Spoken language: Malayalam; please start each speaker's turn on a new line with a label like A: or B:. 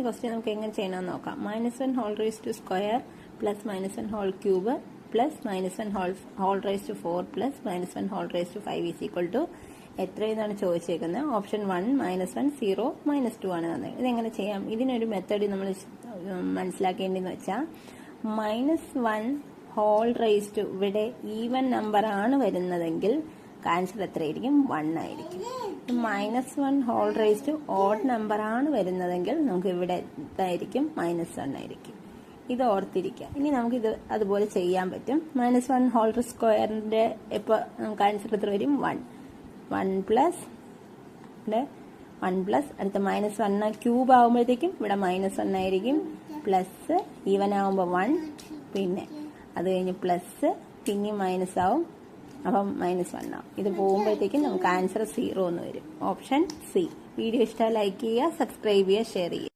A: ക്വസ്റ്റ്യൻ നമുക്ക് എങ്ങനെ ചെയ്യണമെന്ന് നോക്കാം. -1 whole raise to square plus -1 whole cube plus -1 whole raise to 4 plus -1 whole raise to 5 is equal to എത്രയെന്നാണ് ചോദിച്ചേക്കുന്നത്. ഓപ്ഷൻ 1 -1 0 -2 ആണ് തന്നത്. ഇതെങ്ങനെ ചെയ്യാം? ഇതിനൊരു മെത്തേഡ് നമ്മൾ മനസ്സിലാക്കേണ്ടതെന്ന് വെച്ചാൽ -1 ഹോൾ റേസ് ടു ഇവിടെ ഈവൻ നമ്പർ ആണ് വരുന്നതെങ്കിൽ ആൻസർ എത്രയായിരിക്കും? 1 ആയിരിക്കും. -1 whole raise to odd number ആണ് വരുന്നതെങ്കിൽ നമുക്ക് ഇവിടെ ഇതായിരിക്കും -1 ആയിരിക്കും. ഇത് ഓർത്തിരിക്കുക. ഇനി നമുക്കിത് അതുപോലെ ചെയ്യാൻ പറ്റും. -1 ഹോൾ സ്ക്വയറിന്റെ ഇപ്പോൾ നമുക്ക് ആൻസർ എത്ര വരും? 1 പ്ലസ് അടുത്ത -1 ക്യൂബ് ആകുമ്പോഴത്തേക്കും ഇവിടെ -1 ആയിരിക്കും. പ്ലസ് ഈവൻ ആകുമ്പോൾ 1, പിന്നെ അത് കഴിഞ്ഞ് പ്ലസ് പിന്നെ മൈനസ് ആവും, അപ്പം -1 ആവും. ഇത് പോകുമ്പോഴത്തേക്കും നമുക്ക് ആൻസർ 0 എന്ന് വരും. Option C. വീഡിയോ ഇഷ്ടമായി ലൈക്ക് ചെയ്യുക, സബ്സ്ക്രൈബ് ചെയ്യുക, ഷെയർ ചെയ്യുക.